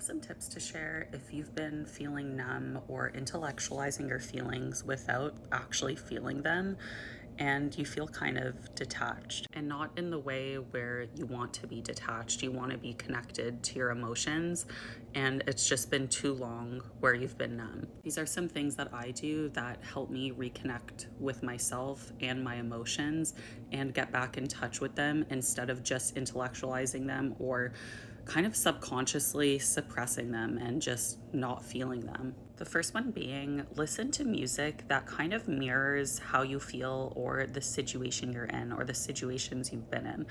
have some tips to share if you've been feeling numb or intellectualizing your feelings without actually feeling them, and you feel kind of detached, and not in the way where you want to be detached. You want to be connected to your emotions, and it's just been too long where you've been numb. These are some things that I do that help me reconnect with myself and my emotions and get back in touch with them instead of just intellectualizing them or kind of subconsciously suppressing them and just not feeling them. The first one being listen to music that kind of mirrors how you feel or the situation you're in or the situations you've been in.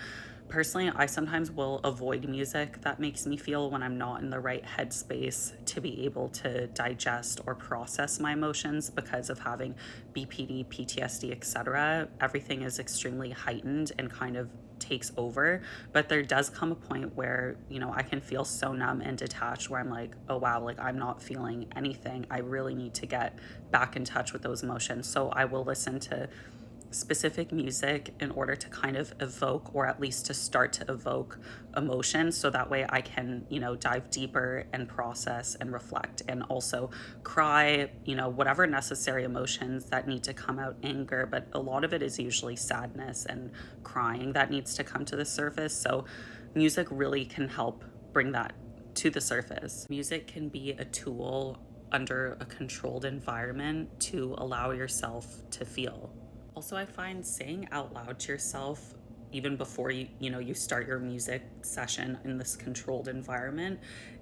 Personally, I sometimes will avoid music that makes me feel when I'm not in the right headspace to be able to digest or process my emotions because of having BPD, PTSD, etc. Everything is extremely heightened and kind of takes over. But there does come a point where, I can feel so numb and detached where I'm like, oh wow, like I'm not feeling anything. I really need to get back in touch with those emotions. So I will listen to specific music in order to kind of evoke, or at least to start to evoke, emotions, so that way I can dive deeper and process and reflect and also cry, whatever necessary emotions that need to come out. Anger, but a lot of it is usually sadness and crying that needs to come to the surface. So music really can help bring that to the surface. Music can be a tool under a controlled environment to allow yourself to feel. Also, I find saying out loud to yourself, even before you start your music session in this controlled environment,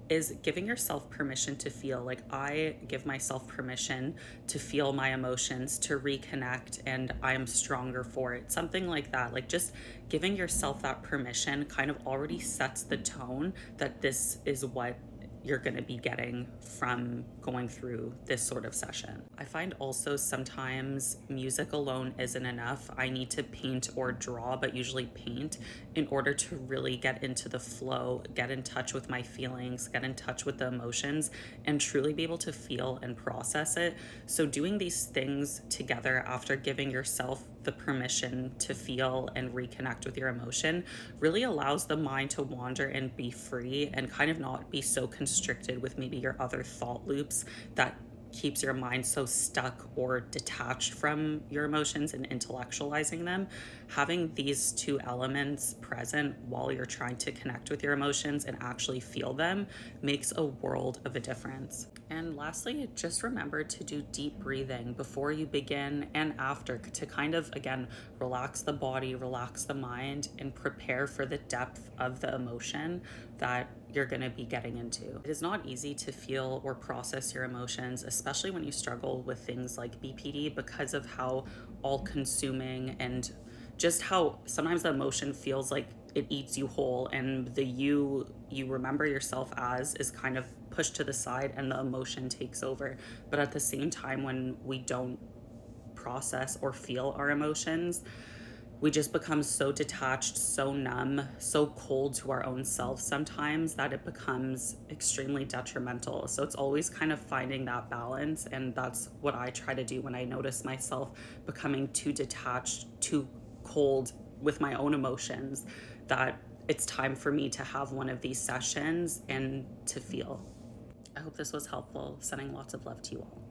is giving yourself permission to feel. Like, I give myself permission to feel my emotions, to reconnect, and I am stronger for it. Something like that. Like, just giving yourself that permission kind of already sets the tone that this is what you're going to be getting from going through this sort of session. I find also sometimes music alone isn't enough. I need to paint or draw, but usually paint, in order to really get into the flow, get in touch with my feelings, get in touch with the emotions, and truly be able to feel and process it. So doing these things together after giving yourself the permission to feel and reconnect with your emotion really allows the mind to wander and be free and kind of not be so constricted with maybe your other thought loops that keeps your mind so stuck or detached from your emotions and intellectualizing them. Having these two elements present while you're trying to connect with your emotions and actually feel them makes a world of a difference. And lastly, just remember to do deep breathing before you begin and after, to kind of, again, relax the body, relax the mind, and prepare for the depth of the emotion that you're going to be getting into. It is not easy to feel or process your emotions, especially when you struggle with things like BPD, because of how all-consuming and just how sometimes the emotion feels like it eats you whole, and the you remember yourself as is kind of pushed to the side and the emotion takes over. But at the same time, when we don't process or feel our emotions, we just become so detached, so numb, so cold to our own selves sometimes that it becomes extremely detrimental. So it's always kind of finding that balance, and that's what I try to do when I notice myself becoming too detached, too cold with my own emotions, that it's time for me to have one of these sessions and to feel. I hope this was helpful. Sending lots of love to you all.